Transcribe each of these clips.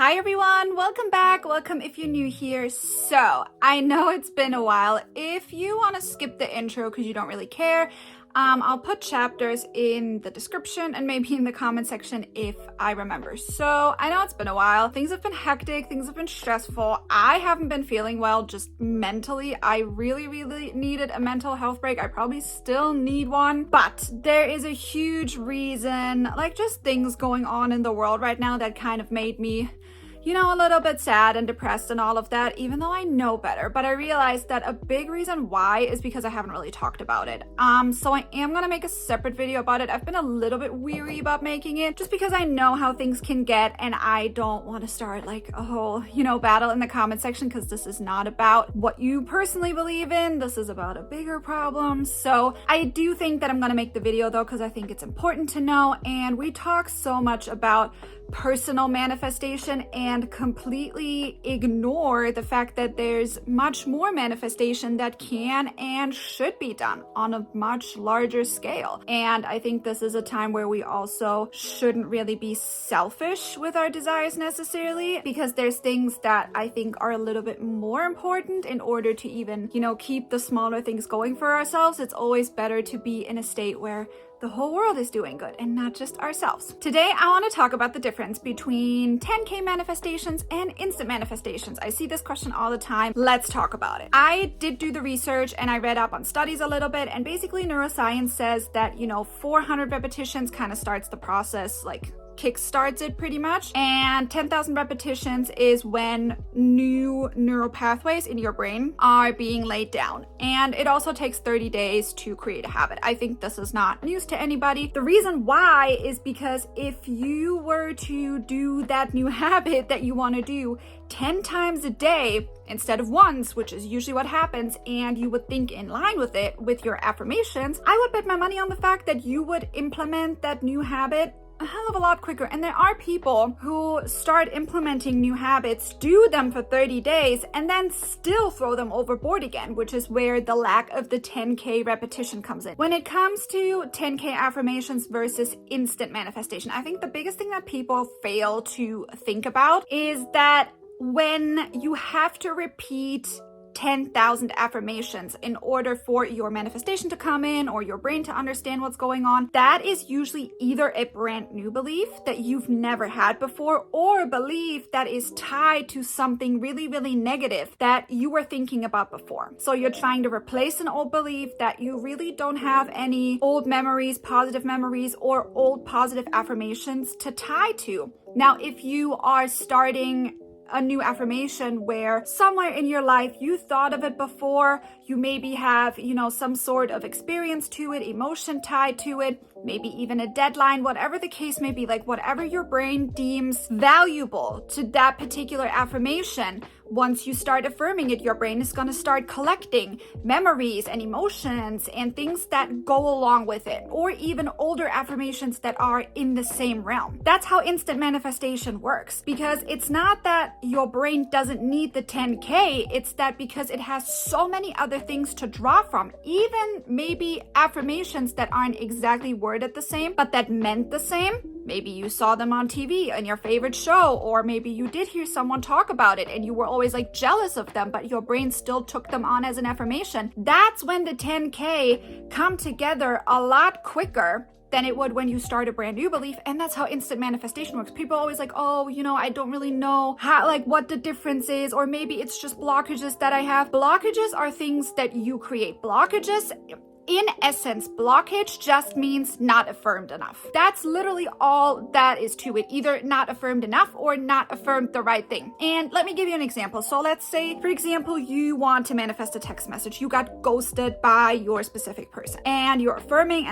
Hi everyone, welcome back. Welcome if you're new here. So, I know it's been a while. If you want to skip the intro because you don't really care, I'll put chapters in the description and maybe in the comment section if I remember. So, I know it's been a while. Things have been hectic, things have been stressful. I haven't been feeling well just mentally. I really needed a mental health break. I probably still need one, but there is a huge reason, like just things going on in the world right now that kind of made me a little bit sad and depressed and all of that, even though I know better. But I realized that a big reason why is because I haven't really talked about it. So I am gonna make a separate video about it. I've been a little bit weary about making it just because I know how things can get and I don't want to start like a whole, battle in the comment section because this is not about what you personally believe in. This is about a bigger problem. So I do think that I'm gonna make the video though because I think it's important to know. And we talk so much about personal manifestation and completely ignore the fact that there's much more manifestation that can and should be done on a much larger scale. And I think this is a time where we also shouldn't really be selfish with our desires necessarily, because there's things that I think are a little bit more important in order to even, keep the smaller things going for ourselves. It's always better to be in a state where the whole world is doing good and not just ourselves. Today, I want to talk about the difference between 10K manifestations and instant manifestations. I see this question all the time. Let's talk about it. I did do the research and I read up on studies a little bit, and basically neuroscience says that, 400 repetitions kind of starts the process, like kickstarts it pretty much, and 10,000 repetitions is when new neural pathways in your brain are being laid down. And it also takes 30 days to create a habit. I think this is not news to anybody. The reason why is because if you were to do that new habit that you want to do 10 times a day instead of once, which is usually what happens, and you would think in line with it with your affirmations, I would bet my money on the fact that you would implement that new habit a hell of a lot quicker. And there are people who start implementing new habits, do them for 30 days, and then still throw them overboard again, which is where the lack of the 10K repetition comes in. When it comes to 10K affirmations versus instant manifestation, I think the biggest thing that people fail to think about is that when you have to repeat 10,000 affirmations in order for your manifestation to come in or your brain to understand what's going on, that is usually either a brand new belief that you've never had before, or a belief that is tied to something really negative that you were thinking about before. So you're trying to replace an old belief that you really don't have any old memories, positive memories, or old positive affirmations to tie to. Now, if you are starting a new affirmation where somewhere in your life you thought of it before, you maybe have, some sort of experience to it, emotion tied to it, maybe even a deadline, whatever the case may be, like whatever your brain deems valuable to that particular affirmation, once you start affirming it, your brain is going to start collecting memories and emotions and things that go along with it, or even older affirmations that are in the same realm. That's how instant manifestation works, because it's not that your brain doesn't need the 10K, it's that because it has so many other things to draw from, even maybe affirmations that aren't exactly worded the same, but that meant the same. Maybe you saw them on TV in your favorite show, or maybe you did hear someone talk about it and you were always like jealous of them, but your brain still took them on as an affirmation. That's when the 10K come together a lot quicker than it would when you start a brand new belief. And that's how instant manifestation works. People are always like, I don't really know how, what the difference is, or maybe it's just blockages that I have. Blockages are things that you create. Blockages, in essence, blockage just means not affirmed enough. That's literally all that is to it. Either not affirmed enough or not affirmed the right thing. And let me give you an example. So let's say, for example, you want to manifest a text message. You got ghosted by your specific person and you're affirming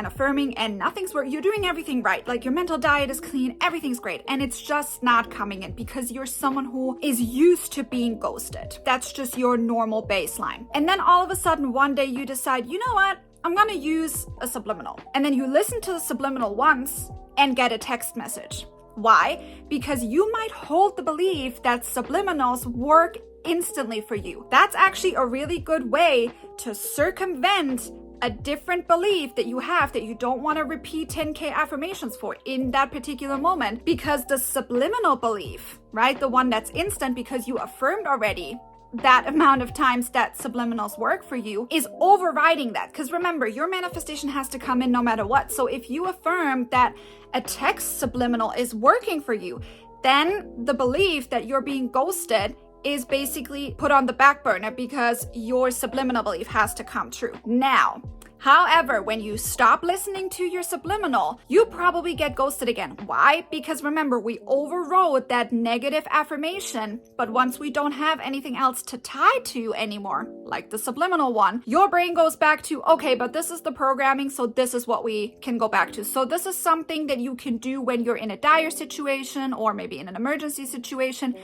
and nothing's working. You're doing everything right. Like your mental diet is clean, everything's great. And it's just not coming in because you're someone who is used to being ghosted. That's just your normal baseline. And then all of a sudden, one day you decide, you know what? I'm gonna use a subliminal. And then you listen to the subliminal once and get a text message. Why? Because you might hold the belief that subliminals work instantly for you. That's actually a really good way to circumvent a different belief that you have that you don't want to repeat 10K affirmations for in that particular moment, because the subliminal belief, right, the one that's instant because you affirmed already that amount of times that subliminals work for you, is overriding that. Because remember, your manifestation has to come in no matter what. So if you affirm that a text subliminal is working for you, then the belief that you're being ghosted is basically put on the back burner because your subliminal belief has to come true. Now, however, when you stop listening to your subliminal, you probably get ghosted again. Why? Because remember, we overrode that negative affirmation, but once we don't have anything else to tie to anymore, like the subliminal one, your brain goes back to, okay, but this is the programming, so this is what we can go back to. So this is something that you can do when you're in a dire situation or maybe in an emergency situation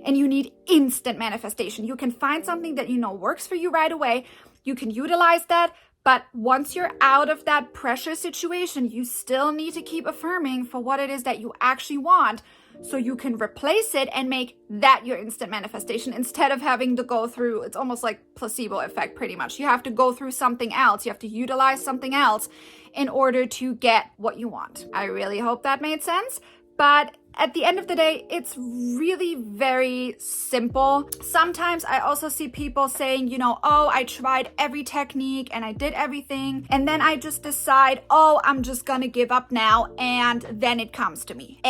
and you need instant manifestation. You can find something that you know works for you right away. You can utilize that. But once you're out of that pressure situation, you still need to keep affirming for what it is that you actually want, so you can replace it and make that your instant manifestation instead of having to go through, it's almost like placebo effect pretty much. You have to go through something else. You have to utilize something else in order to get what you want. I really hope that made sense. But at the end of the day, it's really very simple. Sometimes I also see people saying, oh, I tried every technique and I did everything, and then I just decide, oh, I'm just gonna give up now, and then it comes to me.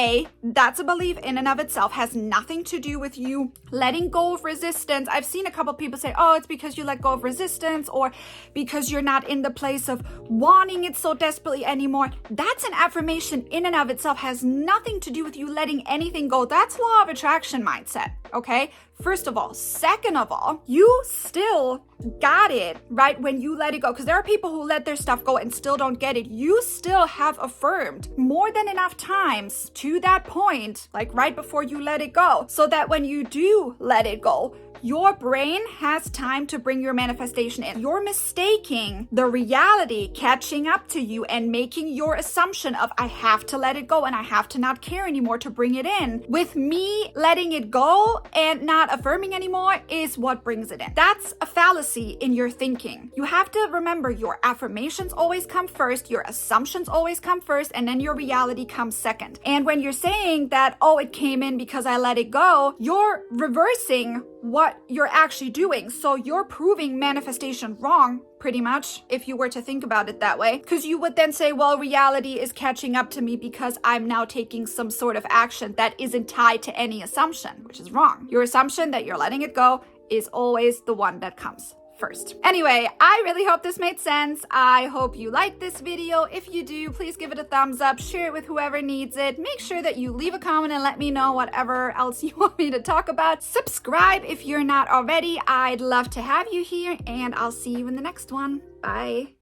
That's a belief in and of itself, has nothing to do with you letting go of resistance. I've seen a couple people say, oh, it's because you let go of resistance or because you're not in the place of wanting it so desperately anymore. That's an affirmation in and of itself, has nothing to do with you letting anything go. That's law of attraction mindset, okay? First of all. Second of all, you still got it, right, when you let it go. Because there are people who let their stuff go and still don't get it. You still have affirmed more than enough times to that point, like right before you let it go, so that when you do let it go, your brain has time to bring your manifestation in. You're mistaking the reality catching up to you and making your assumption of, I have to let it go and I have to not care anymore to bring it in. With me letting it go and not affirming anymore is what brings it in. That's a fallacy in your thinking. You have to remember, your affirmations always come first, your assumptions always come first, and then your reality comes second. And when you're saying that, oh, it came in because I let it go, you're reversing what you're actually doing. So you're proving manifestation wrong, pretty much, if you were to think about it that way. Because you would then say, well, reality is catching up to me because I'm now taking some sort of action that isn't tied to any assumption, which is wrong. Your assumption that you're letting it go is always the one that comes first. Anyway, I really hope this made sense. I hope you liked this video. If you do, please give it a thumbs up, share it with whoever needs it. Make sure that you leave a comment and let me know whatever else you want me to talk about. Subscribe if you're not already. I'd love to have you here, and I'll see you in the next one. Bye.